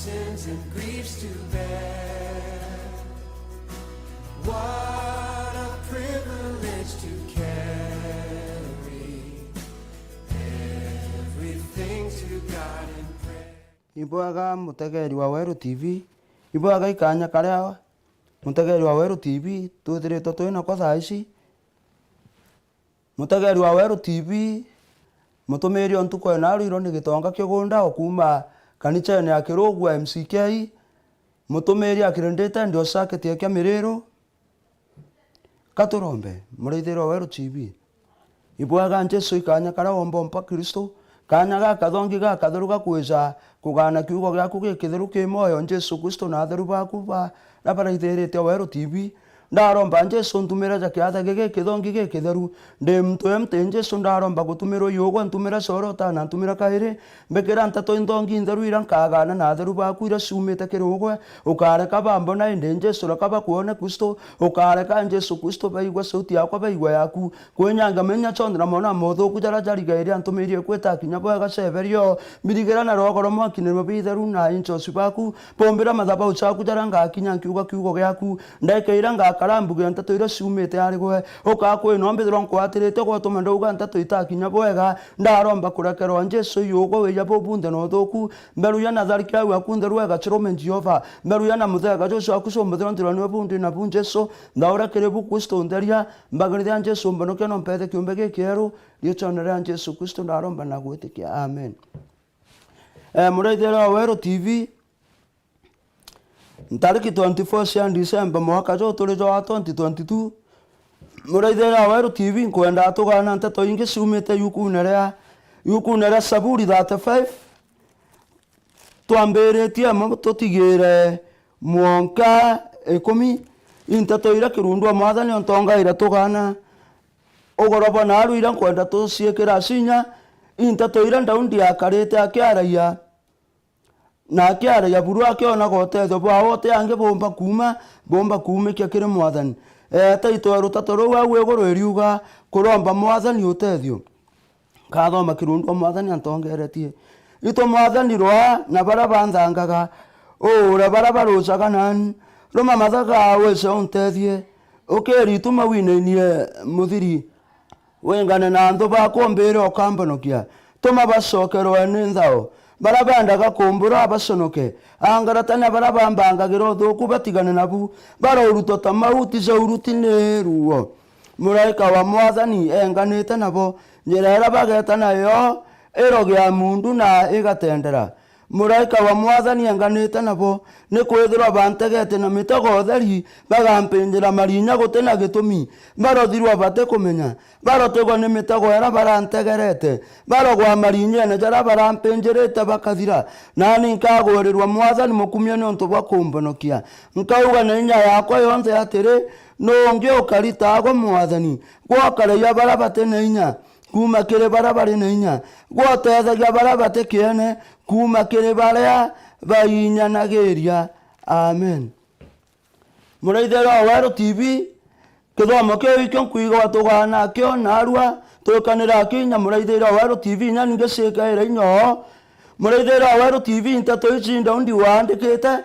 sins and griefs to bear. What a privilege to carry everything to God in prayer. Ibwaga mutegeri wa Weru TV, ibwaga ikanya karia mutegeri wa Weru TV tuthiritwo twina kwa thaa ici. Mutegeri wa Weru TV mutumiri ontuko na ruiro ni gitonga kigunda okuma kanitha ya Kirugwa MCK mutumiri akirendete ndio saketie kya miriro katurombe murithiro Weru TV ibwaga Jesu ikanya karia ombompa Kristo kanya ga kathongi ga kathuruga kwija kugana kiugo gyaku gikithiru ki moyo Jesu Kristo na theru baku ba na baraithirite Weru TV ndaromba Jesu ntumira jakiatha gige kithongi gikitheru ndi mtu Jesu ndaromba gutumiro yugo ntumira sorota na ntumira kaire mbekera ntato indongi ntheru ira nkagana na theru baku ira ciumite kirugwe ukareka bambo na inde Jesu rakaba kuone Kristo ukareka Jesu Kristo baigwa sauti yakwa baigwa yaku kwenyanga menya chondra mona motho kujara jariga ira ntumirie kweta kinya bwaga severio mbirigera na rogoro mwakinirwo bitheru na incho sibaku pombera mathaba uchaku jaranga kinya kiugo gyaku ndeke nga karambuge ntato ira ciumite ari gwe ukakwe no mbithiro nkwatirite gwatuma ndauga ntato itakinya bwega ndaromba kurekerwa Jesu yugo weya bobunde no thuku mberu ya natharika yawe akuntheru wega chirome Jehova mberu ya na muthega Jesu akucombethera ndiro niwe bundi na bu Jesu ndaura kirebu Kristo nderia mbagirithia Jesu mbonoke no mpethe kiumbe gikieru riochonera Jesu Kristo ndaromba na gwitikia amen. Muraithira wa Weru TV tariki 24 cia December mwaka jo turi wa 2022 muraithira Weru TV nkwenda tugana nteto ingi ciumite yukunere Saburi 35 twambiritie mo tutigire mwonka 10 inteto ira kirundwa mwathani ontonga ira tugana ogoroba na aru ira nkwenda tuciikira cinya inteto ira ndaundi akarite akiaraia na akiaraia buru akiona gotetho bawote ange bomba kuumikia kire mwathani taito rutatoru wa wegoro eriuga kuromba mwathani utethio kathoma kirundwa mwathani antongeretie ito mwathani roa na baraba nthangaga ora baraba rocaga nan roma mathaga wese untethie ukerituma winenie muthiri wengane na ntho bakombere okambonokia tuma bacokerwa ni nthao barabandaga kumbura abaconoke angaratana barabambangagiro thuku batigane nabu baroruto tamauti zauruti neruo muraika wa mwathani enganite nabo njira bageta nayo erogia mundu na igatendera muraika wa mwathani enganite nabo ni kwithirwa bantegete na mitego theri bagampinjira marinya gutena gitumi barothirwa bate kumenya barotegwa ni mitego era barantegerete barogwa marinya na jara barampinjirite bakathira nani nkagwerirwa mwathani mukumia ni onto bakumbonokia nkauga na inya yakwa yonse atiri nonge ukaritago mwathani gwakareya barabate na inya kuma kire barabari na inya gwotethagia barabate kiene kuma kire baria bayinyanagiria amen. Muraithira Weru TV kithomo kiu ikio nkuigwa tugana kio narua tukanira kinya muraithira Weru TV nya ninge cikaire inyo muraithira Weru TV ntato ici ndaundi wandikite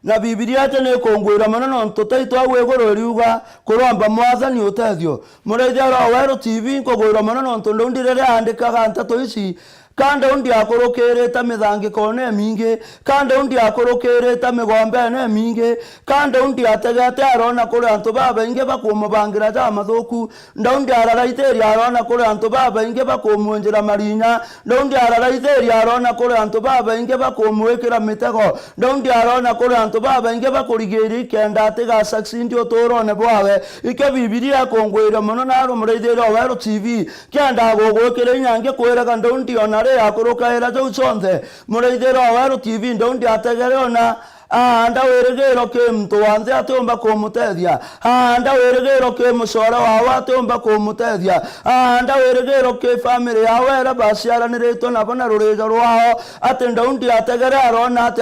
na Biblia ate ne kongwira manano ntotaito awegoro riuga kuromba mwathani utethio muraithira Weru TV nkogwira manano ntondo rere andikaga ntato ici kanda undi akorokirite mithangiko ne mingi kanda undi akorokirite migombe ne mingi kanda undi ategete arona kuri antu baba inge bakumubangira ja mathuku ndaundi araraitheri arona kuri antu baba inge bakumwenjira marinya ndaundi araraitheri arona kuri antu baba inge bakumwikira mitego ndaundi arona kuri antu baba inge bakurigiri kenda atiga saksindi otorone bwawe ike Biblia kongwira muno na rumuraithira Weru TV kenda gogwikira inyange kwiraga ndaundi ona akuruka era jo chonde muraithira Weru TV ndaundi ategere ona anda werigero ke mtu wanze atomba kumutethia anda werigero ke musora wawe atomba kumutethia anda werigero ke family yawe era baciaranirito nabo na rurejo rwao ati ndaundi ategere arona ati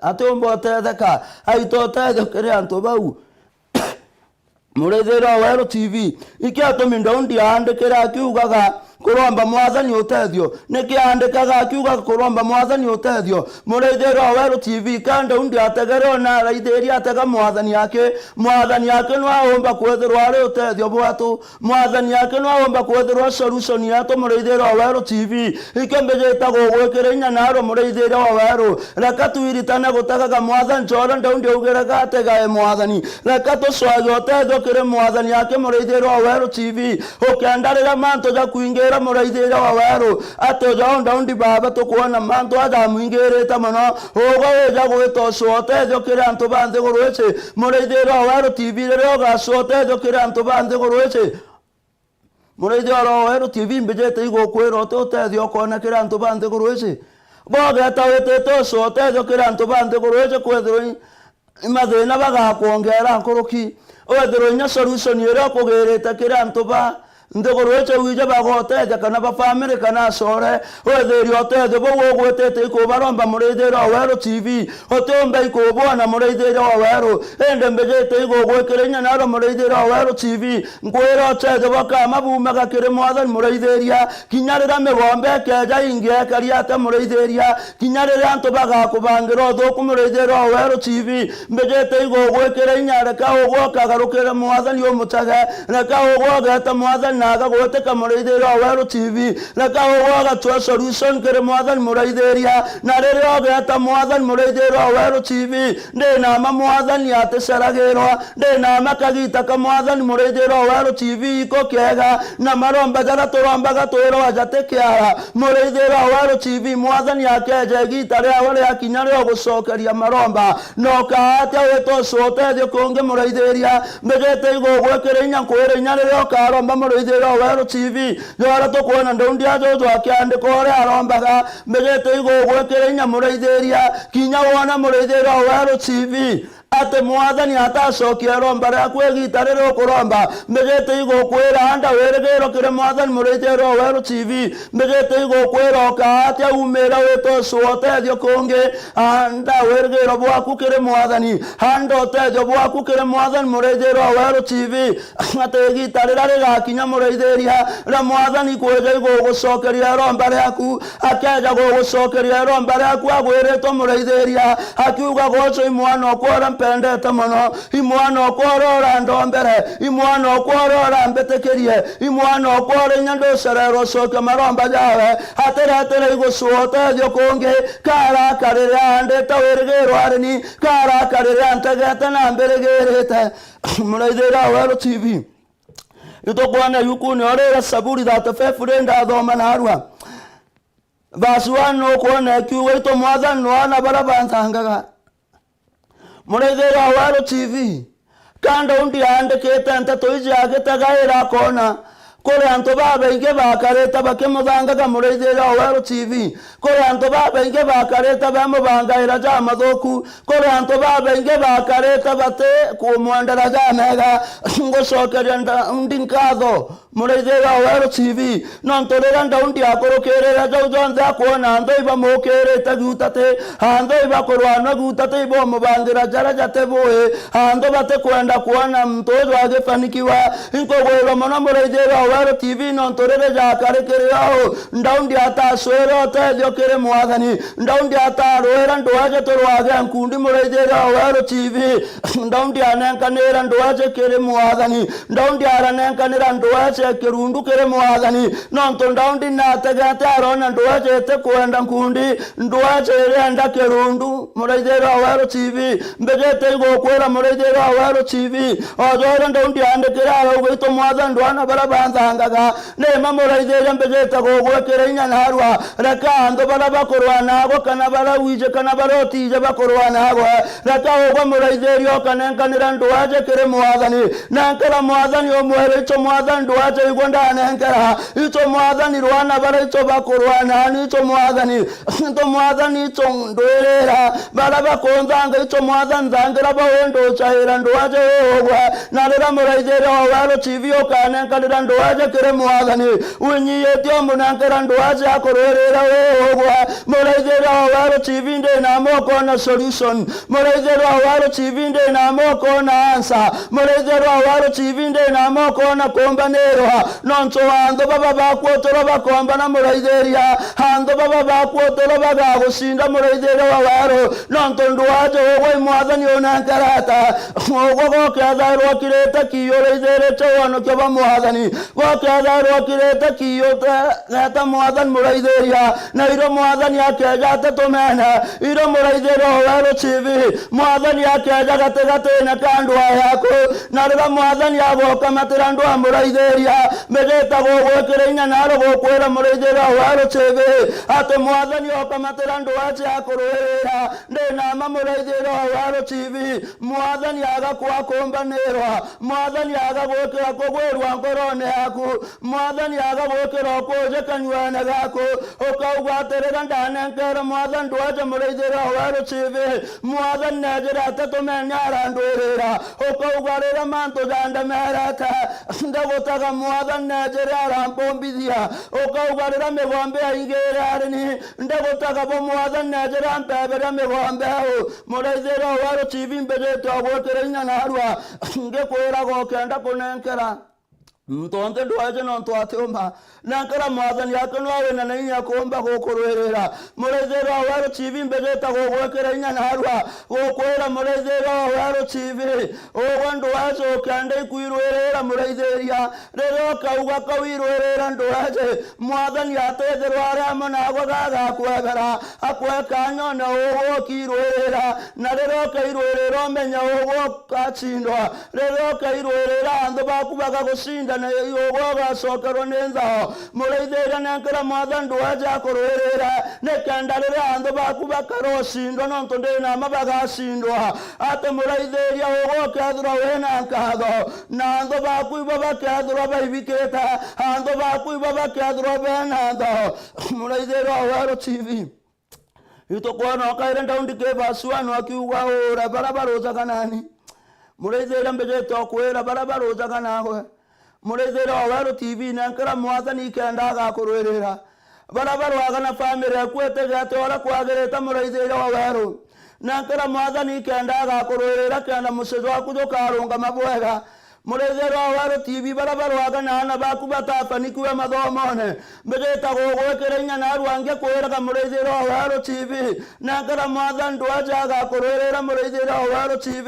atomba tetheka aito tethekere antu bau muraithira Weru TV iki atumi ndaundi andikira akiugaga kuromba mwathani utethio nikiandikaga akiuga kuromba mwathani utethio muraithero Waweru TV kanda undi ategero na raitheri atega mwathani yake no aomba kwethirwo ari utethio bwatu mwathani yake no aomba kwethirwo solution yatu muraithero Waweru TV ikembejeta gugwikira inya naro muraithero Waweru reka tuiritane gutagaga mwathani njoro ndaundi ugeraga atega mwathani reka tuswage utethio kire mwathani yake muraithero Waweru TV ukendarira manto ja kuingira muraithero Waweru atoja ndaundi baba tukuona manto aja muingirite muno ugo weja gwitoswo utethio kire antu banthe gurwece muraithero Waweru TV rero gaswo utethio kire antu banthe gurwece muraithero Waweru TV mbejete igũkwĩra utethio kona kire antu banthe gurwece bogeta wititoswo utethio kire antu banthe gurwece kwethirwo mathina bagakuongera nkuruki wethirwo inya solution ĩrĩa kũgĩrĩte kire antu ba ndegorweche wije bagoteja kana ba family kana sore wetheri oteje bo gwetete ikubaromba murithero Waweru TV otomba ikubona murithero Waweru ende mbejete igogwekirenya naro murithero Waweru TV ngwira oteje bakama bumaga kire mwathani muritheria kinyarira migombe keja inge kariate muritheria kinyarira antu bagakubangira thuku murithero Waweru TV mbejete igogwekirenya reka ugwokagarukire mwathani umutage reka ugwogeta mwathani naga gweteka muraithero Waweru TV reka ugwaga twa solution kire mwathani muraitheria na riri ogeta mwathani muraithero Waweru TV ndina ma mwathani ateceragirwa ndina makagita ka mwathani muraithero Waweru TV iko kega na maromba jara turombaga twiro ajate kiara muraithero Waweru TV mwathani akeje gita ria wale akinya rio gucokeria maromba no kaate weto sotethio kunge muraitheria mbegete igogwekire inya kwire inya rio karomba muraithero Waweru TV yora tukuona ndaundi ajojo akiandika uria arombaga mbegete igogwekire inya muraitheria kinya wona muraithero Waweru TV ate mwathani atacokia romba riaku igita riri ukuromba mbegete igũkwĩra anda wĩrĩgĩrwo kĩrĩ mwathani murithero Waweru TV mbegete igũkwĩra ũkaatĩa umĩra wĩtocwo ũtethio kũngĩ anda wĩrĩgĩrwo bwaku kĩrĩ mwathani anda ũtethio bwaku kĩrĩ mwathani murithero Waweru TV atĩ igita rĩrĩa rĩgakinya mũrĩithĩria rĩa mwathani kwĩja igũgũcokeria romba rĩaku akeja gũgũcokeria romba rĩaku agwĩrĩtwo mũrĩithĩria akiuga goco imwana ũkwara pendete muno imwana okorora ndombere imwana okorora mbetekerie imwana okore nyando serero soke maromba jawe atere iguswotethio kungi kara karire andete wirigirwo arini kara karire antegete na mbirigirite muraithero Waweru TV itokwana yukuni orera Saburi 35 renda thoma narua verse 1 no kuona kiugo ito mwathani wana barabantangaga murithero Waweru TV kanda undi andikite nteto iji agitagaira kona kuri antu babaingi bakareta bakimuthangaga murithero Waweru TV kuri antu babaingi bakareta bamubangaira ja mathuku kuri antu babaingi bakareta bate kumwendera ja mega ngucokeria undi nkatho murithero Waweru TV no nturira ndaundi akurukirira jau jonthe akuona ntho iba mukirite gutate ntho iba kurwana gutate ibo mubangira jara jate boe ntho bate kwenda kuona mtojo agifanikiwa inkogwirwo muno murithero Waweru TV no nturire jakarikiriao ndaundi atacwira ũtethio kĩrĩ mwathani ndaundi atarwira ndwaje turwage nkundi murithero Waweru TV ndaundi anenkanira ndwaje kĩrĩ mwathani ndaundi aranenkanira ndwaje kirundu kire mwathani nonto ndaundi nategete arona ndwajete kwenda nkundi ndwaje renda kirundu murithero Waweru TV mbegete igũkwĩra murithero Waweru TV ojora ndaundi andikira araugaito mwathani ndwana barabantangaga nema murithero mbegete gũgwĩkĩra inya narua reka andu bara bakurwana abo kana bara wije kana barotije bakurwana abo reka ũgwo murithero kanenkanira ndwaje kire mwathani nankara mwathani omwere icho mwathani ndwaje igwanda nenkera icho mwathani rwana bara icho bakurwana ni icho mwathani icho ndwirira bara bakonzanga icho mwathani zangira bawendo chaira ndwaje ogwa narira murithero Waweru TV okanenkanira ndwaje ndwaje kire mwathani winyiyetio munankera ndwaje akorwerera wogwa muraithira waro TV ndi na moko na solution muraithira waro TV ndi na moko na answer muraithira waro TV ndi na moko na kombanero nonso hando baba bakwotoro bakomba na muraithiria hando baba bakwotoro bagagucinda muraithira waro nonto ndwaje wogwa mwathani onankarata ogwo gokethairwo kirite kiyuraithirite wonokia ba mwathani gokethairwo kirite kiyota mwathani muraithiria na iro mwathani akejate tumene iro muraithira waro TV mwathani akeja gategatene kandu yaku na rira mwathani agoka matira ndu muraithiria megeta gogwekira inya naro gokwira muraithira waro TV ate mwathani oka matira ndu aje akurwira ndina muraithira waro TV mwathani agakwa kombanirwa mwathani agagwikira kugwirwa ngorone yaku mwathani agagwikira kuje kanywana gaku ukaugwatirira ndanenkera mwathani ndwaje muraithira waro TV mwathani nejira atatumenyara ndwirira ukaugwarira mantu jandamerete ndagutaga mwathani nejira arampombithia ukaugwarira migombe aingirirani ndagutaga bo mwathani nejira mpebere migombe muraithira waro TV mbejete agwikira inya narua ngikwira gokenda kunenkera mtonte ndwaje nonto atoma nankara mwathani yake nwawe na inya komba gokurwerera muraithira waro TV mbejeta gogwekera inya narua gokwira muraithira waro TV ogwo ndwaje okende kwirwerera muraithiria rero kauga kawirwerera ndwaje mwathani atethirwa aria monago gaga kwegera akweka nyona ogwo kirwerera na rero kairwerera menya ogwo kachindwa rero kairwerera ando bakubaga gucinda na yogo gacokerwo nĩ nthao mũraithĩria nĩankĩra mwathani ndwaje akorwerera nĩkendarĩra andũ baku bakarocindwo no tondũ nama bagacindwa atĩ mũraithĩria ũgũkethũra wĩna nkatho na andũ baku ibo bakethũra baibikĩte andũ baku ibo bakethũra bena thao mũraithĩria Wero TV itukwona kaire ndaundike basuano akiuga ora barabaroza nani mũraithĩria mbejete okwĩra barabaroza nawe mũraithĩria Wero TV nankĩra mwathani kenda agakorwerera barabarwaga na family yakwetegete ora kwagĩrĩte mũraithĩria Wero nankĩra mwathani kenda agakorwerera kenda mũciĩ waku ndũkarũnga mabwega mũraithĩria Wero TV barabarwaga na baku batafanikiwe mathomone mbegeta gũgwĩkĩra inya na rwange kwĩraga mũraithĩria Wero TV nankĩra mwathani ndwaje agakorwerera mũraithĩria Wero TV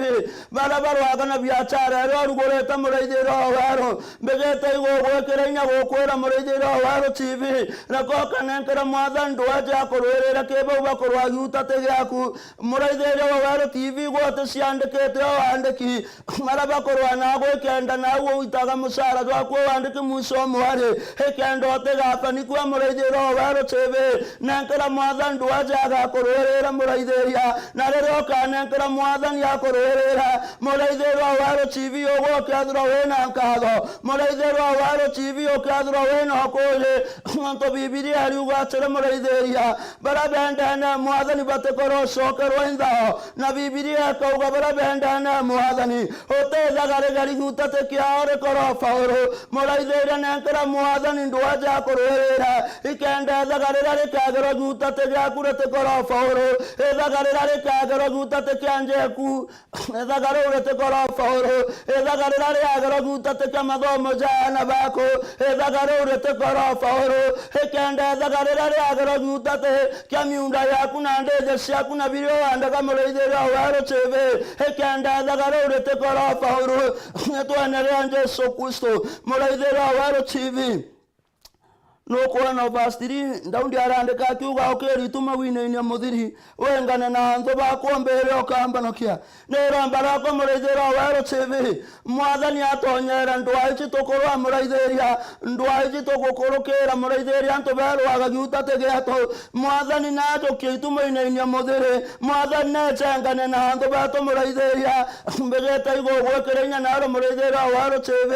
barabarwaga na biacara ĩrĩa ũrugũrĩte mũraithĩria Wero mbegeta gũgwĩkĩra inya gũkwĩra mũraithĩria Wero TV nakoka nankĩra mwathani ndwaje akorwerera kĩbau bakorwa giutate gĩaku mũraithĩria Wero TV gwote ciandĩkĩte o andĩki marabakorwa na kenda na uo itaga musara gwako wandike muso mware hekenda otegafanikiwa mũraithĩria Wero TV nankĩra mwathani ndwaje agakorwerera mũraithĩria na rĩrĩa okanenkĩra mwathani akorwerera mũraithĩria Wero TV ũgũkethũra wĩna nkatho mũraithĩria Wero TV ũkethũra wĩna ũkũrĩ nto Bibilia riuga atĩrĩ mũraithĩria barabendene mwathani batekorwo cokerwo inthao na Bibilia kauga barabendene mwathani ũtethagarĩgari tatekiaore korofaoro mũraithĩria nankĩra mwathani ndwaje akorwerera ikenda thagarĩra rĩkagĩrwo gutate gĩaku rĩtĩkorofaoro ĩthagarĩra rĩkagĩrwo gutate kĩanjeku ĩthagarĩra rĩtĩkorofaoro ĩthagarĩra rĩagĩrwo gutate kĩa mathomo jana bako ĩthagarĩra rĩtĩkorofaoro ikenda thagarĩra rĩagĩrwo gutate kĩa miunda yaku na ndĩthĩ ciaku na birio wandaga mũraithĩria Wero TV ikenda thagarĩra rĩtĩkorofaoro tuendelea Yesu Kristo mũraithĩria Wero TV no kuona verse 3 ndaundi arandika akiuga ũkĩrituma wĩna-inĩ mũthiri wengane na anthu bakwambĩrĩra ũkambanokia nĩramba rako mũraithĩria Wero TV mwathani atonyera ndwaici tũkũrwa mũraithĩria ndwaici tũgũkũrũkĩra mũraithĩria antũ berwaga giutate gĩatũ mwathani najũkia ituma-inĩ mũthiri mwathani necengane na anthu betũ mũraithĩria mbĩgĩte igũgwĩkĩra inya naro mũraithĩria Wero TV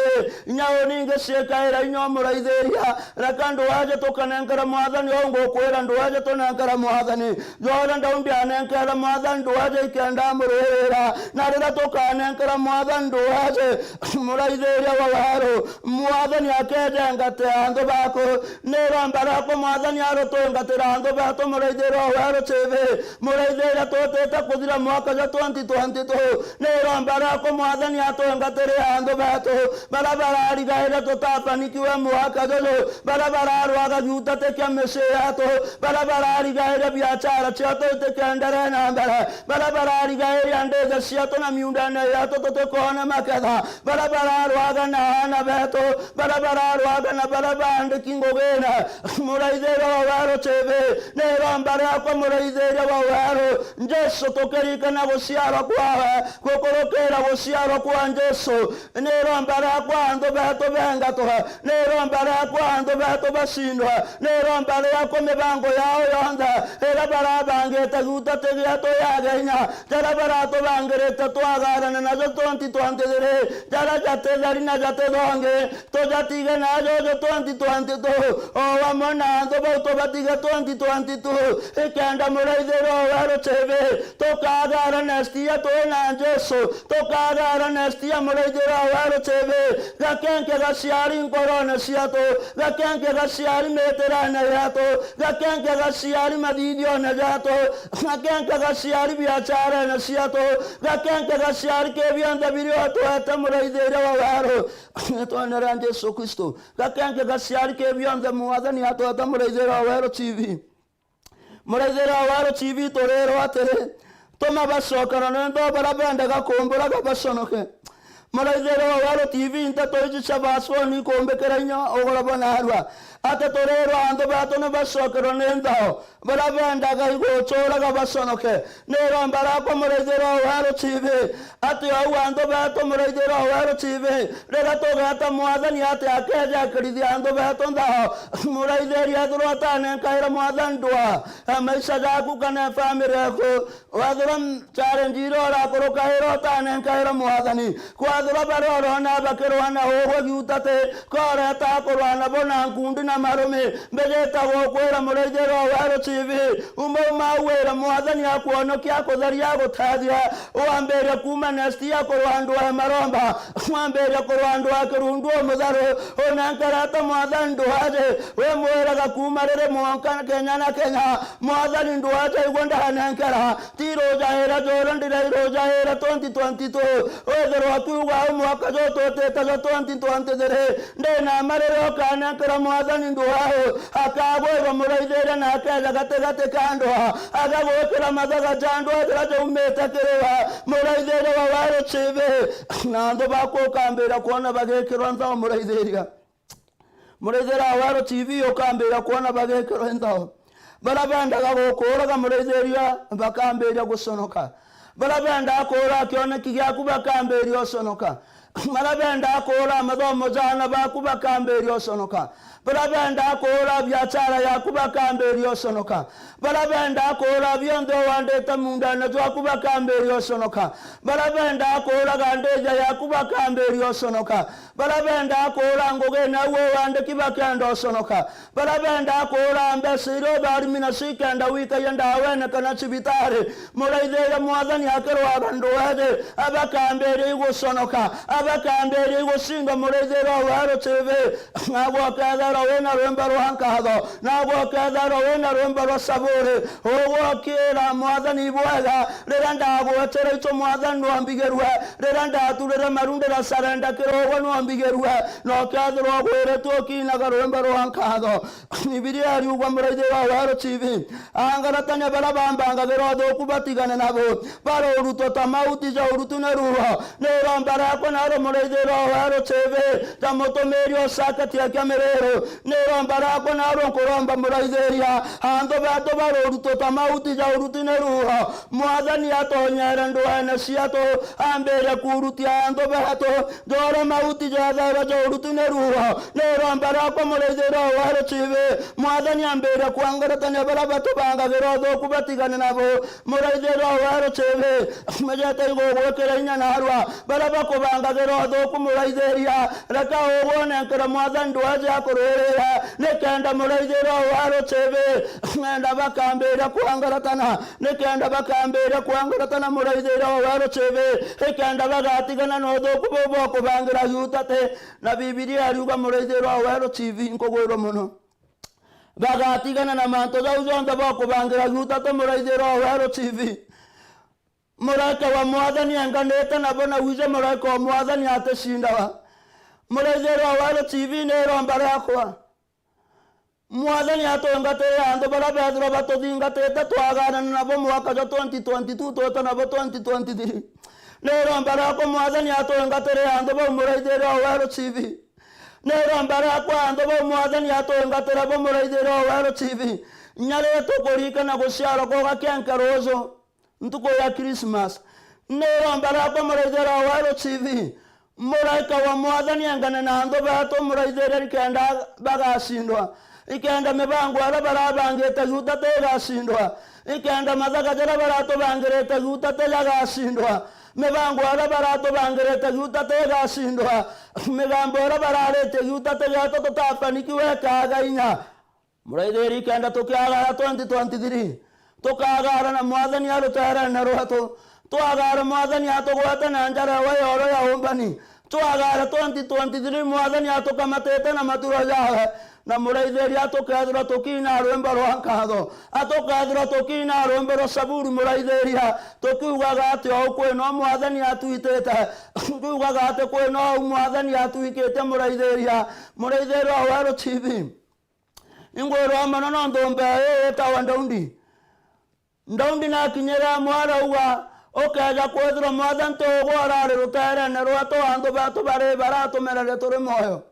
inya ũningĩ ciĩkaĩra inya mũraithĩria reka nduwaje tukanenkera mwathani ongo kwira nduwaje tunenkera mwathani jora ndaundi anenkera mwathani nduwaje ikenda murira na rira tukanenkera mwathani nduwaje muraithiria wa waro mwathani akeje ngate andu bako nero mbarako mwathani arotungatira andu bato muraithiria wa waro cheve muraithiria tutete kuthira mwaka ja 2022 nero mbarako mwathani atungatire andu bato barabara arigaire tutapanikiwe mwaka jojo barabara arwaga juta tekia meshe yato barabara arigaire biachara chiato tekendere na mbere barabara arigaire andeza chiato na miundane yato totokona maketha barabara arwaga na beto barabara arwaga na barabande kingogena muraithero waro cheve nero mbare akwa muraithero waro Jesu tokerika na guciarwa kwawe gukorokera guciarwa kwa Jesu nero mbare akwa ando beto benga toha nero mbare akwa ando beto basindwa nero mbare akwa mibango yao yonda era barabangeta guta tegiato yagenya jara barato bangereta twagarana nazo 2023 jara jate darina jate donge to jatiga nazo 2022 o amona ando boto batiga 2022 ekanda muraidero waro cheve to kagara nastia to na Jesu to kagara nastia muraidero waro cheve gakenke gasiari corona siato gakenke gasiari meterana yato gakenke gasiari madidio na jato gakenke gasiari biachara na siato gakenke gasiari ke bianda birio to ata muraidero waro to na rande Yesu Kristo gakenke gasiari ke bianda muadani ato ata muraidero waro TV muraithero waro TV torero atere toma basokara nendo barabanda gakombora gabasonoke muraithero waro TV inta toiji sabaswo ni kombekeranya ogorabana harwa ate torero ando bato na basokara nendo barabanda gaigochora gabasonoke nero mbarako muraithero waro TV ate au ando bato muraithero waro TV rera to gata mwathani ate akeja kirithi ando bato ndao muraitheri adro atane kaira mwathani ndwa maisha jaku kana family yako wadram challenge ra koro kaira atane kaira mwathani kwadra baroro na bakero na ogo giutate kora ta korana bona nkundi na marume mbejeta go kwera muraithero waro TV umoma wera mwathani akuono kyako dharia gutathia uambere kuma nastia korwandwa maromba uambere korwandwa kirundu mutharo onankarata mwathani ndwaje we mwera gakuma rere mwanka Kenya na Kenya mwathani ndwaje igonda nankara tiro jahera jorandira iro jahera 2022 odero tuwa mwaka joto teta 2023 ndena marero kana kara mwathani ndwaho akagwe muraithera na akaza gate kando agagokera mathaga jando atiraje umeta kerewa muraithera wa waro cheve nando bako kambira kuona bagekero ntao muraithera muraithera waro TV okambira kuona bagekero ntao barabanda gagokora muraithera bakambira gusonoka barabanda akora kiona kigyaku bakambira osonoka marabenda akora mathomo jana bakuba kamberi osonoka barabenda akora biachara yakuba kamberi osonoka barabenda akora byondo wandeta munda na twakuba kamberi osonoka barabenda akora gandeja yakuba kamberi osonoka barabenda akora ngoge nawe wande kibakenda osonoka barabenda akora mbesiro bari minashikenda wika yenda awene kana chibitare muraithera mwathani akero abando wade abakamberi gusonoka abakamberi gusinga muraithera waro TV nabo kadara wena romba rohankado nabo kadara wena romba rosabore ogo kera mwathani bwaga reranda agwetera ito mwathani nwambigerwa reranda turera marunde ra sarenda kirogo nwambigerwa no kadro gwere tokina garomba rohankado nibiria ari ugwa muraithera waro TV angaratanya barabambanga gerodo kubatigana nabo baro uruto tamauti ja urutuna ruho nerambara ko naro muraithera waro TV tamoto merio sakati ya kamerero nerambara ko naro koromba muraitheria ando bato baro uruto tamauti ja urutuna ruho mwathani atonyera ndwana ciato ambere kurutia ando bato dora mauti ja dara ja urutuna ruho nerambara ko muraithera waro TV mwathani ambere kuangaratanya barabato banga gerodo kubatigana nabo muraithera waro TV majata igo gwekera inya narwa barabako banga mũraithĩra ũthũku mũraithĩria reka ũguonenkera mwathani ndwaje akũrũĩrĩra nĩkenda mũraithĩra warũtĩbĩ ng'enda bakambĩra kwangaratana nĩkenda bakambĩra kwangaratana mũraithĩra warũtĩbĩ ĩkenda bagatigana na ũthũku bũbũ okũbangĩra yutate na bibilia ariuga mũraithĩra werũ TV nkũgwĩrwo mũno bagatigana na manto jau zonthe bokũbangĩra yutate mũraithĩra werũ TV mũraika wa mwathani enganĩte nabo na wize mũraika wa mwathani atĩcindaga mũraithĩra werũ TV nĩromba rĩakwa mwathani atũngatĩre andũ bara bethĩrwo batũthingatĩte twaganana nabo mwaka jo 2022 twĩta nabo 2023 nĩromba rĩakwa mwathani atũngatĩre andũ bau mũraithĩra werũ TV nĩromba rĩakwa andũ bau mwathani atũngatĩre bo mũraithĩra werũ TV nyarĩtũ kũririkana gũciarwo kwa Kenkerozo ntuko ya Christmas nĩromba rĩakwa mũraithĩra werũ TV mũraika wa mwathani engane na andũ betũ mũraithĩra ikenda bagacindwa ikenda mĩbango arĩa barabangĩte yutate ĩgacindwa ikenda mathaga jarĩa baratũbangĩrĩte yutate yagacindwa mĩbango arĩa baratũbangĩrĩte yutate ĩgacindwa mĩgambo ĩrĩa bararĩte yutate gĩatũ tũtabanikiwe kaga inya mũraithĩri ikenda tũkĩagara 2023 tũkagara na mwathani arũtere na rwatũ twagara mwathani atũgwate na njara wa yoro ya ũmbani twagara 2023 mwathani atũkamatĩte na maturo yawe na mũraithĩri atũkethĩrwo tũkina rwĩmbo rwa nkatho atũkethĩrwo tũkina rwĩmbo rwa saburi mũraithĩria tũkiugaga atĩ o kwĩna mwathani atuitĩte tugaga atĩ kwĩna mwathani atuikĩte mũraithĩria mũraithĩria werũ TV ingwĩrwo mũno no ndũmbe ĩtawa ndaundi nakinyĩra mwarauga ũkeja kwĩthĩrwo mwathani tũgwararĩ rũterene rwatũ andũ betũ barĩ baratũmerere tũrĩ moyo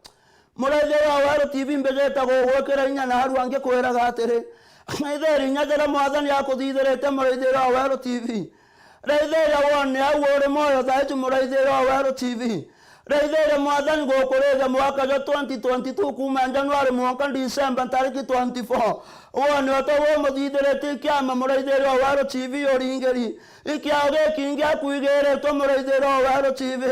mũraithĩria werũ TV mbĩjĩte gũgwĩkĩra inya na aru angĩ kwĩraga atĩrĩ ithĩri inya njĩra mwathani akũthithĩrĩte mũraithĩria werũ TV raithĩria wone au ũrĩ moyo thaici mũraithĩria werũ TV raithĩria mwathani gũkũrĩga mwaka jo 2022 kuma Januari mwaka December tariki 24 wone ũtawĩ mũthithĩrĩte kĩama mũraithĩria werũ TV ũringĩri ikiao gĩkingi akuigĩrĩtwo mũraithĩria werũ TV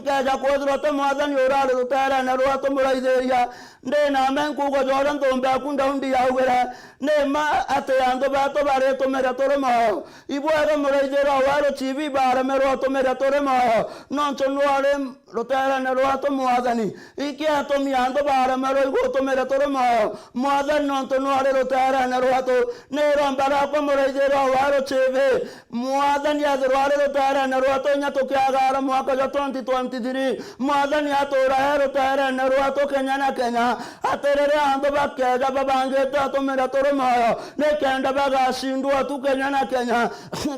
keja kwĩthĩrwo te mwathani ũrarĩ rũterene rwatũ mũraithĩria ndĩna menkugo jorĩa ndũmbe aku ndaundi yaugĩre nĩma atĩ andũ betũ barĩtũmĩre tũrĩ moyo ibwega mũraithĩria werũ TV baremerwo tũmĩre tũrĩ moyo no ntũnũarĩ rũterene rwatũ mwathani ikiatũmi andũ baremerwo igũtũmĩre tũrĩ moyo mwathani no ntũnũarĩ rũterene rwatũ nĩromba rĩakwa mũraithĩria werũ TV mwathani ethĩrwo arĩ rũterene rwatũ inya tũkĩagara mwaka jo 2023 mwathani atũra he rũterene rwatũ Kenya na Kenya atĩrĩrĩ andũ bakeja babangĩte atũmĩre tũrĩ moyo nĩkenda bagacindwo tu Kenya na Kenya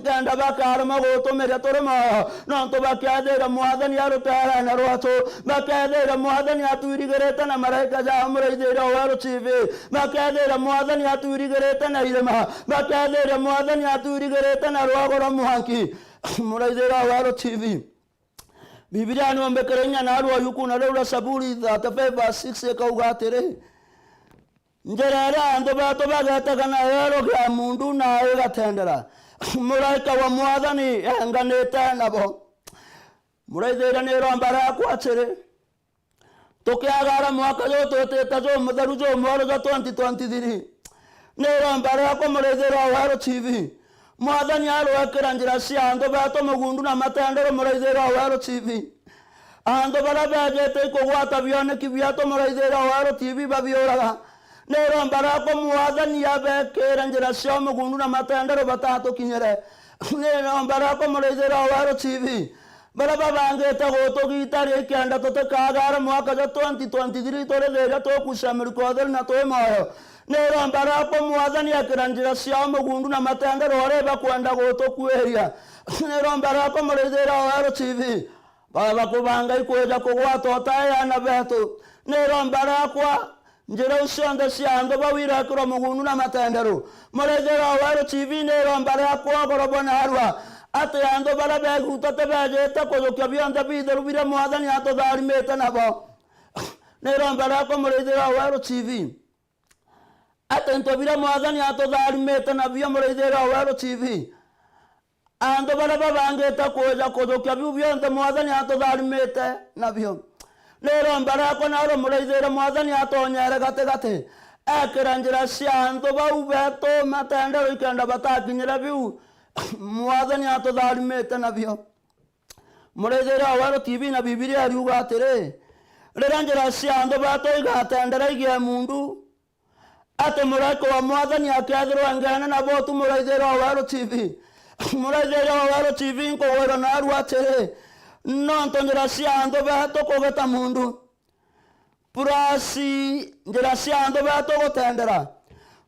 kenda bakarema gũtũmĩre tũrĩ moyo no tũbakethĩire mwathani arũterene rwatũ bakethĩire mwathani atuirigĩrĩte na maraika jao mũraithĩria werũ TV bakethĩire mwathani atuirigĩrĩte na irĩma bakethĩire mwathani atuirigĩrĩte na rwago rwa mwanki mũraithĩria werũ TV Biblia nĩombekere inya na arua yuku na rĩu Saburi 35:6 ĩkauga atĩrĩ njĩra ĩrĩa andũ betũ bagetagana werũ gĩa mundu na ĩgatendera mũraika wa mwathani enganĩte nabo mũraithĩria nĩromba rĩakwa atĩrĩ tũkĩagara mwaka jo twĩtĩte jo mũtheru jo mwerũ jo 2023 nĩromba rĩakwa mũraithĩria werũ TV mwathani arwekĩra njĩra cia andũ betũ mũgundu na matendero mũraithĩria werũ TV andũ bara bejete ikũgwata bioneki biatũ mũraithĩria werũ TV babiũraga nĩromba rĩakwa mwathani abekĩre njĩra cia mũgundu na matendero batatũkinyĩre nĩromba rĩakwa mũraithĩria werũ TV bara babangĩte gũtũgita rĩkenda tũtĩkagara mwaka jo 2023 tũrĩthĩria tũkucamĩrika ũtheri na twĩ moyo nĩromba rĩakwa mwathani ekĩra njĩra cia mũgundu na matendero ũrĩa bakwenda gũtũkuĩria nĩromba rĩakwa mũraithĩria werũ TV bara bakũbanga ikwĩja kũgwata ũtaĩana betũ nĩromba rĩakwa njĩra cionthe cia andũ bawirekĩrwo mũgundu na matendero mũraithĩria werũ TV nĩromba rĩakwa gorobo na arua atĩ andũ bara begutate bejĩte kũjũkia bionthe bitheru biria mwathani atũtharimĩte nabo nĩromba rĩakwa mũraithĩria werũ TV atĩ ntũ biria mwathani atũtharimĩte nabio mũraithĩria werũ TV ando bara babangeta kuja kujukia biu byonthe mwathani atutharimite nabio rero mbara ko naro muraithira mwathani atonyere gati ekira njira cia antu bau beto matendero ikenda batakinyira biu mwathani atutharimite nabio muraithira Wero TV na Biblia riuga atiri rira njira cia antu beto igatendera igie mundu ati muraiko wa mwathani akethirwo ngene na botu muraithira Wero TV muraithira Wero TV nkogwira naru atiri no njira cia antu beto kugeta mundu purasi njira cia antu beto gutendera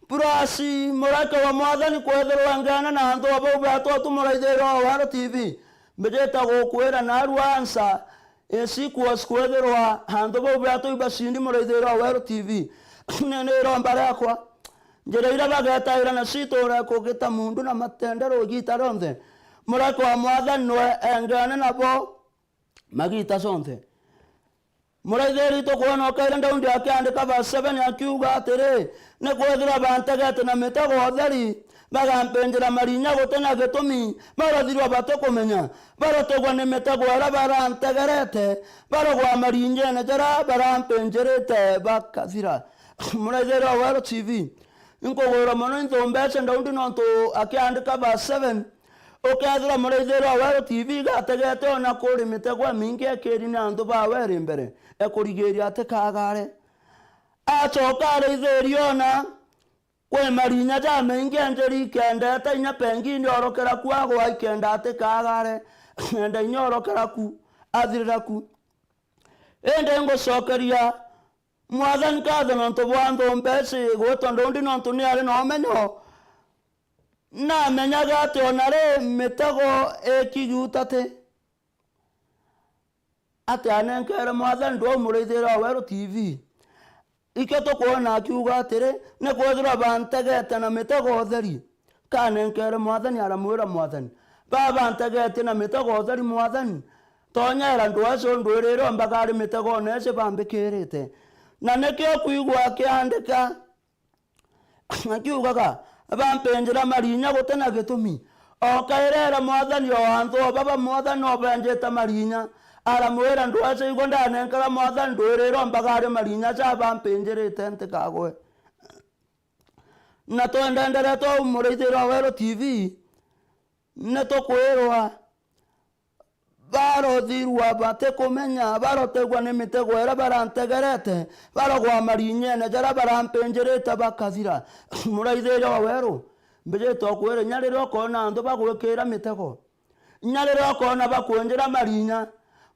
purasi muraiko wa mwathani kwethirwo ngene na antu abo beto tu muraithira Wero TV mbejeta gukwira naru ansa esikuos kwethirwa antu abo beto ibashindi muraithira Wero TV nero mbara yakwa njira ira bagetaira na citura kugita mundu na matendero gita ronthe muraiko wa mwathani no engane nabo magita sonthe muraithiri to kuona okaira ndaundi akiandika verse 7 akiuga atiri ne kwethira bantegete na mitego theri bagampenjera marinya gutena gitumi barathirwa bate kumenya barategwa ni mitego ara barantegerete barogwa marinye ne jara barampenjerete bakathira muraithiri Wero TV nkogora mono ntombese ndaundi nonto akiandika verse 7 ukethira muraithiri Wero TV gategete ona kuri mitego mingi ekiri na antu bawere mbere ekurigiria atekagare acoka arithiri ona kwe marinya ja mingi njeri kendete inya pengi ndiorokera kwagwa ikenda atekagare enda inyorokera ku athirira ku ende ngocokeria mwathani katho nonto bwanto mbesi gwetondu ndi nonto ni ari no menyo na menyaga ati onare mitego ekiyutate ati anenkere mwathani ndo muraithira Wero TV ike to kuona akiuga atiri ne kwethira bantegete na mitego theri kanenkere mwathani aramwira mwathani baba ntegete na mitego theri mwathani tonyera ndwaco ndwiriro mbagari mitego nese bambikirite na nekio kuigwa akiandika akiugaga bampenjera marinya gutena gitumi okairera mwathani o antu baba mwathani obenjeta marinya aramwira ndwaco igwa ndanenkera mwathani ndwiriro mbagari marinya ca bampenjerete ntikagwe na twendendere to muraithira Wero TV ne tukwirwa barothirwa bate kumenya barotegwa ni mitego era barantegerete barogwa marinyene jara barampenjerete bakathira muraithira Wero mbejeto kwere nyariro kona andu bagwikira mitego nyariro kona bakwenjera marinya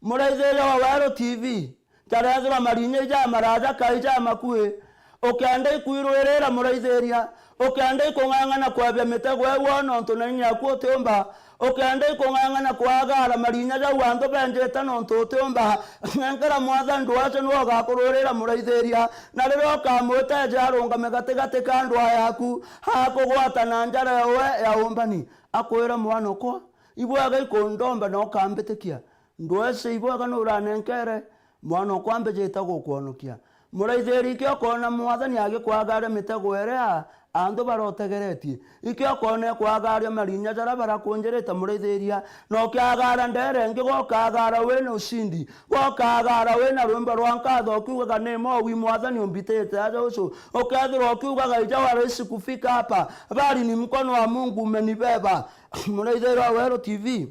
muraithira Wero TV tarethira marinya ja maraja kaija makue okende ikuirwerera muraithiria okende ikung'ang'ana kwabia mitego wona ntu na nya kuotomba okende ikung'ang'ana kwagara marinya ja wanto benjeta nontu otomba nkara mwathani ndwace no gakururira muraithiria na riro kamwete jarunga megategate kandu ayaku hakugwata na njara we ya umbani akwira mwana ko ibwaga ikondomba no kambetikia ndwese ibwaga no ranenkere mwana kwambe jeta gukwonokia muraithiri kyo kona mwathani agikwagara mitego erea andu barotegeretie ikyo kone kwagara marinya jara barakonjereta muraithiria no kyagara ndere ngi gokagara we no sindi gokagara we na rumba rwankatho kiugaga nemo wi mwathani ombitete aja ucio okethiro kiugaga ija warisi kufika hapa bali ni mkono wa Mungu umenibeba muraithiri Wero TV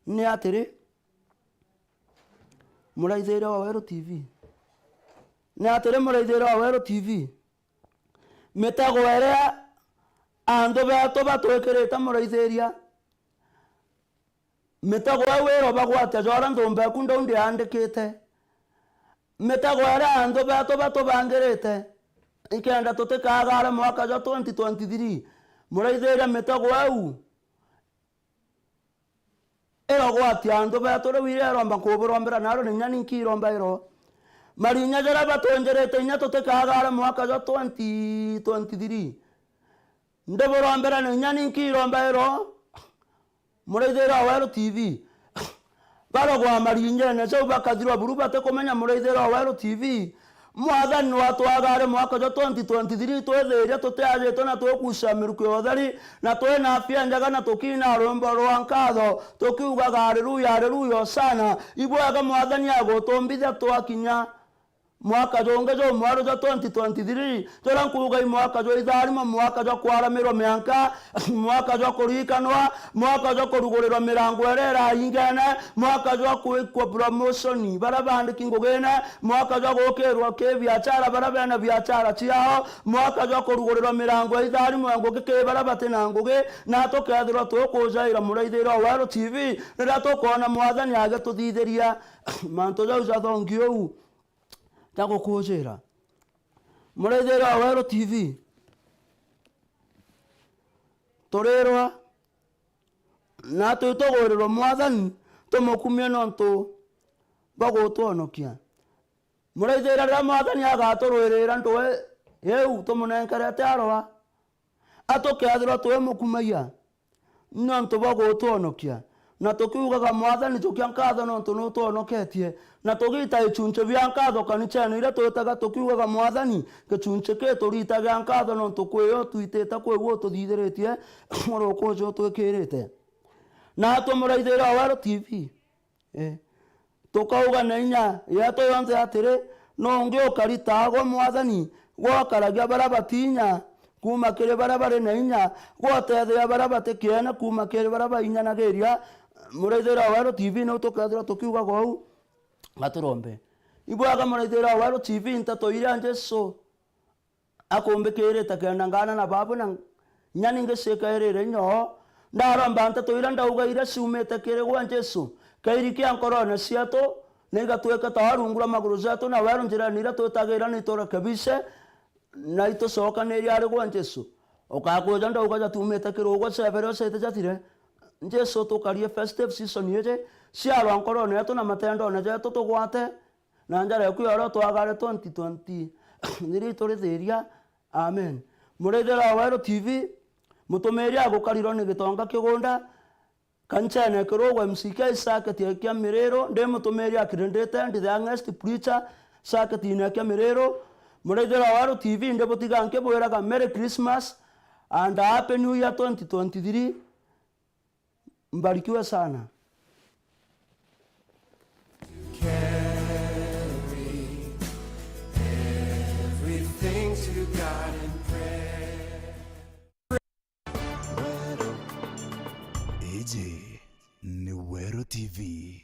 ni atiri muraithira Wero TV ni atiri muraithira Wero TV mitego erea andu beto batwekirite muraithiria mitego wero bagwate jora ndombe kundo ndi andikite mitego erea andu beto batubangirite ikenda tutikagara mwaka ja 2023 muraithiria mitego au ero gwati andu beto rewire romba kuburombera naro ninyani nkiromba iro marinya jara batonjerete nya tutikagara mwaka ja 2023 ndeborombera ninyani nkiromba iro muraithira Wero TV barogwa marinya ne cyo bakathirwa buru bate kumenya muraithira Wero TV mwathani watwagare mwaka jo 2023 twetheria tuteathitwo na tukusha miruko yotheri na twina afya njega na tukina rwimbo rwa nkatho tukiugaga haleluya haleluya osana ibwaga mwathani agutumbithia twakinya mwaka jonge jo mwaro jo 2023 tora nkuruga mwaka jo itharimo mwaka jo kwaramirwo mianka mwaka jo kurikanwa mwaka jo kurugurirwo mirango erera ingene mwaka jo kuikwa promotion barabandi ngugene mwaka jo gukirwo ke biachara barabana biachara ciao mwaka jo kurugurirwo mirango itharimo ngugi ke barabate na ngugi na tukethirwo tukujaira muraithiro Wero TV rira tukona mwathani age tuthithiria manto jo jathongio tago kujera muraithira Wero TV torerwa na tutogorirwo mwathani tumukumie nontu bagutwonokia muraithira rira mwathani agaturwirira ntuwe eu tumunenkerete aroa atukethirwo tuwe mukumagia nontu bagutwonokia na tukiugaga mwathani tukia nkatho nontu nutwonoketie na tugita icunche bia nkatho kanichani ira twitaga tukiugaga mwathani gicunche ke turitaga nkatho nontu kwiyo twitita kwiwo tuthithiritie murukujo twikirite na tumuraithira Wero TV tukauga na inya yeto yonze atiri no ngi ukaritago mwathani gwakaragia barabatinya kuma kire barabare na inya gwotethia barabate kiena kuma kire baraba inya na geria muraithira Wero TV no tukathira tukiuga gou gaturombe ibwaga muraithira Wero TV ntato ira Jesu akumbikire takenda ngana na babu na nyani ngeseka erere nyo ndaromba ntato ira ndauga ira ciumete kire gwa Jesu kairikia nkorona ciato nigatweka tawarungura maguru zato na Wero njira nira twitagira ni tora kabise na itucokanĩria arĩ gwa Jesu ũkakwĩja ndauga tumĩte kĩrũgũ cebere ũcĩte jatire Jesu tukarie festive season ĩje ciarwa nkorona yetu na matendone jetu tugwate na njara kwĩoro twagare 2020 niri turithiria amen muraithira Wero TV mutumĩri agũkarirwo nĩ gĩtonga kĩgũnda kanchene kĩrũgũ MCK saketi kia mirero ndi mutumĩri akirindite ndi the next preacher saketi ine kia mirero muraithira Wero TV ndibutiga nkibwiraga Merry Christmas and Happy New Year 2023 mbarikiwe sana Carry everything to God in prayer. Eje ni Wero TV.